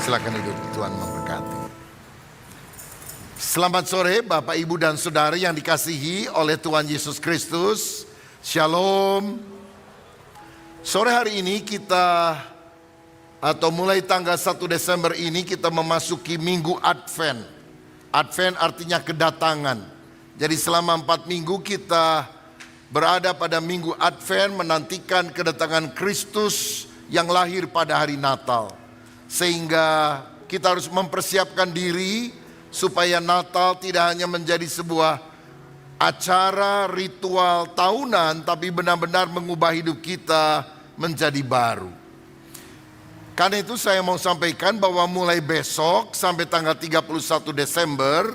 Silakan duduk, Tuhan memberkati. Selamat sore Bapak, Ibu, dan Saudara yang dikasihi oleh Tuhan Yesus Kristus. Shalom. Sore hari ini mulai tanggal 1 Desember ini kita memasuki Minggu Advent. Advent artinya kedatangan. Jadi selama 4 minggu kita berada pada Minggu Advent menantikan kedatangan Kristus yang lahir pada hari Natal. Sehingga kita harus mempersiapkan diri supaya Natal tidak hanya menjadi sebuah acara ritual tahunan, tapi benar-benar mengubah hidup kita menjadi baru. Karena itu saya mau sampaikan bahwa mulai besok sampai tanggal 31 Desember,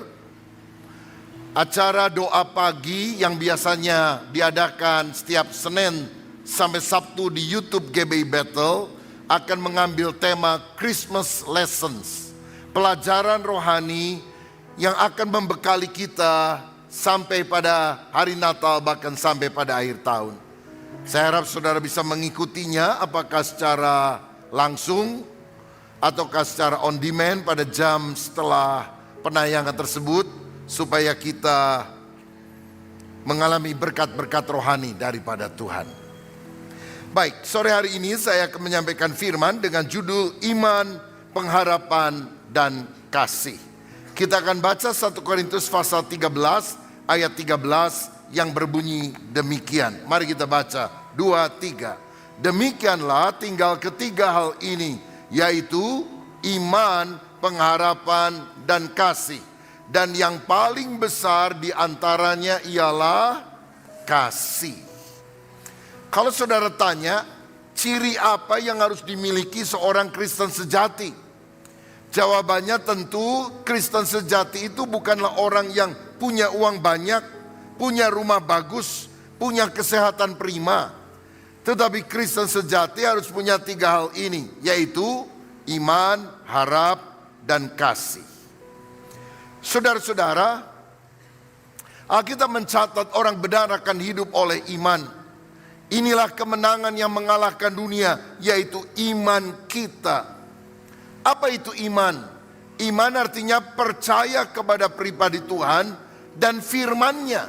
acara doa pagi yang biasanya diadakan setiap Senin sampai Sabtu di YouTube GBI Battle akan mengambil tema Christmas Lessons, pelajaran rohani yang akan membekali kita sampai pada hari Natal, bahkan sampai pada akhir tahun. Saya harap saudara bisa mengikutinya, apakah secara langsung ataukah secara on demand pada jam setelah penayangan tersebut, supaya kita mengalami berkat-berkat rohani daripada Tuhan. Baik, sore hari ini saya akan menyampaikan firman dengan judul Iman, Pengharapan, dan Kasih. Kita akan baca 1 Korintus pasal 13 ayat 13 yang berbunyi demikian. Mari kita baca 2, 3. Demikianlah tinggal ketiga hal ini, yaitu iman, pengharapan, dan kasih. Dan yang paling besar di antaranya ialah kasih. Kalau saudara tanya, ciri apa yang harus dimiliki seorang Kristen sejati? Jawabannya tentu Kristen sejati itu bukanlah orang yang punya uang banyak, punya rumah bagus, punya kesehatan prima. Tetapi Kristen sejati harus punya 3 hal ini, yaitu iman, harap, dan kasih. Saudara-saudara, Alkitab mencatat orang benar akan hidup oleh iman. Inilah kemenangan yang mengalahkan dunia, yaitu iman kita. Apa itu iman? Iman artinya percaya kepada pribadi Tuhan dan firman-Nya.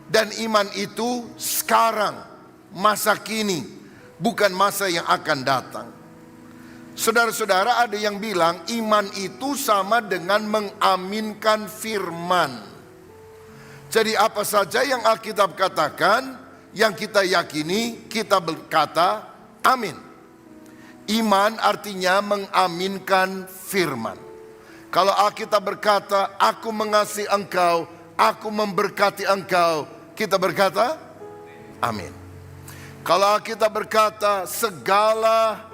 Dan iman itu sekarang, masa kini, bukan masa yang akan datang. Saudara-saudara, ada yang bilang iman itu sama dengan mengaminkan firman. Jadi apa saja yang Alkitab katakan, yang kita yakini, kita berkata amin. Iman artinya mengaminkan firman. Kalau Alkitab berkata, aku mengasihi engkau, aku memberkati engkau, kita berkata amin. Kalau Alkitab berkata, segala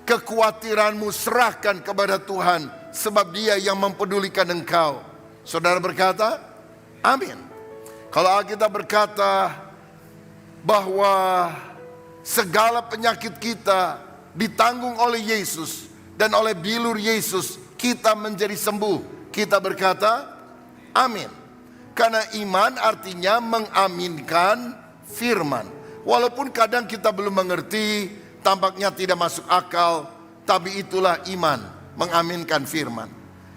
kekhawatiranmu serahkan kepada Tuhan, sebab Dia yang mempedulikan engkau, saudara berkata amin. Kalau Alkitab berkata bahwa segala penyakit kita ditanggung oleh Yesus, dan oleh bilur Yesus kita menjadi sembuh, kita berkata amin. Karena iman artinya mengaminkan firman. Walaupun kadang kita belum mengerti, tampaknya tidak masuk akal, tapi itulah iman, mengaminkan firman.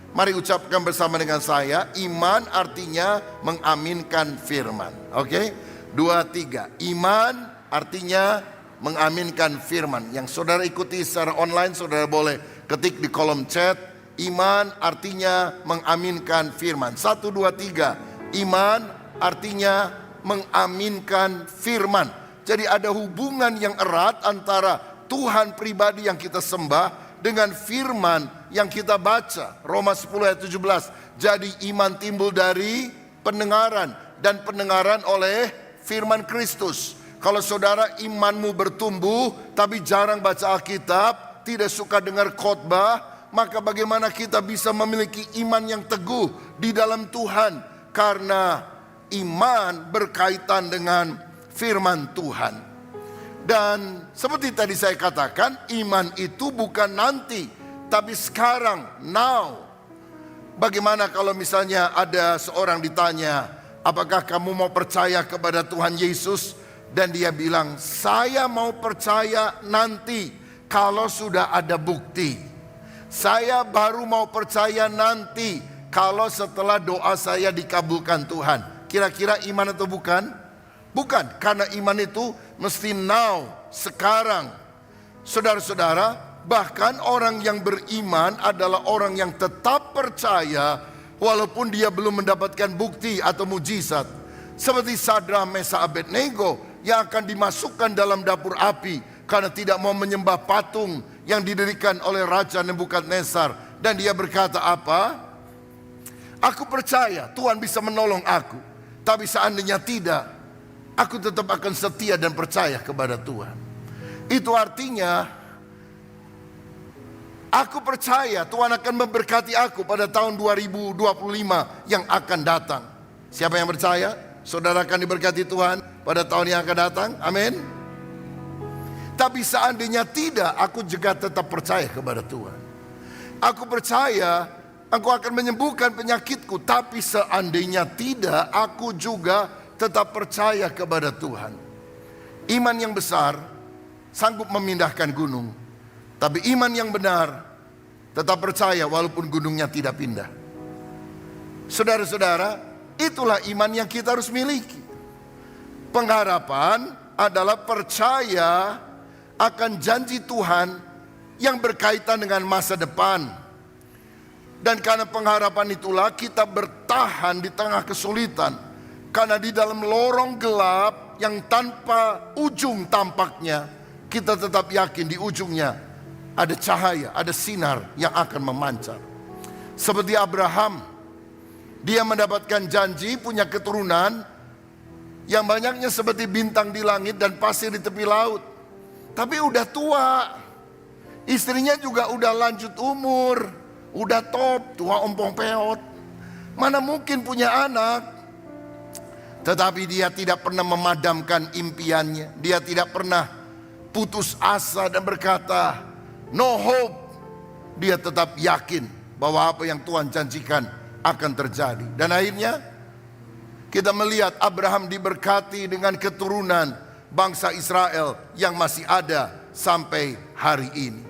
Mari ucapkan bersama dengan saya, iman artinya mengaminkan firman. Oke? 2, 3. Iman artinya mengaminkan firman. Yang saudara ikuti secara online, saudara boleh ketik di kolom chat. Iman artinya mengaminkan firman. 1, 2, 3. Iman artinya mengaminkan firman. Jadi ada hubungan yang erat antara Tuhan pribadi yang kita sembah dengan firman yang kita baca. Roma 10 ayat 17. Jadi iman timbul dari pendengaran, dan pendengaran oleh firman Kristus. Kalau saudara imanmu bertumbuh tapi jarang baca Alkitab, tidak suka dengar khotbah, maka bagaimana kita bisa memiliki iman yang teguh di dalam Tuhan? Karena iman berkaitan dengan firman Tuhan. Dan seperti tadi saya katakan, iman itu bukan nanti, tapi sekarang, now. Bagaimana kalau misalnya ada seorang ditanya, apakah kamu mau percaya kepada Tuhan Yesus? Dan dia bilang, saya mau percaya nanti kalau sudah ada bukti. Saya baru mau percaya nanti kalau setelah doa saya dikabulkan Tuhan. Kira-kira iman atau bukan? Bukan, karena iman itu mesti now, sekarang. Saudara-saudara, bahkan orang yang beriman adalah orang yang tetap percaya walaupun dia belum mendapatkan bukti atau mujizat. Seperti Sadra, Mesa, Abednego yang akan dimasukkan dalam dapur api karena tidak mau menyembah patung yang didirikan oleh Raja Nebukadnezar. Dan dia berkata apa? Aku percaya Tuhan bisa menolong aku, tapi seandainya tidak, aku tetap akan setia dan percaya kepada Tuhan. Itu artinya aku percaya Tuhan akan memberkati aku pada tahun 2025 yang akan datang. Siapa yang percaya? Saudara akan diberkati Tuhan pada tahun yang akan datang. Amin. Tapi seandainya tidak, aku juga tetap percaya kepada Tuhan. Aku percaya Engkau akan menyembuhkan penyakitku. Tapi seandainya tidak, aku juga tetap percaya kepada Tuhan. Iman yang besar sanggup memindahkan gunung. Tapi iman yang benar tetap percaya walaupun gunungnya tidak pindah. Saudara-saudara, itulah iman yang kita harus miliki. Pengharapan adalah percaya akan janji Tuhan yang berkaitan dengan masa depan. Dan karena pengharapan itulah kita bertahan di tengah kesulitan. Karena di dalam lorong gelap yang tanpa ujung tampaknya, kita tetap yakin di ujungnya ada cahaya, ada sinar yang akan memancar. Seperti Abraham, dia mendapatkan janji punya keturunan yang banyaknya seperti bintang di langit dan pasir di tepi laut. Tapi udah tua, istrinya juga udah lanjut umur, udah top, tua ompong peot. Mana mungkin punya anak? Tetapi dia tidak pernah memadamkan impiannya. Dia tidak pernah putus asa dan berkata, no hope. Dia tetap yakin bahwa apa yang Tuhan janjikan akan terjadi. Dan akhirnya kita melihat Abraham diberkati dengan keturunan bangsa Israel yang masih ada sampai hari ini.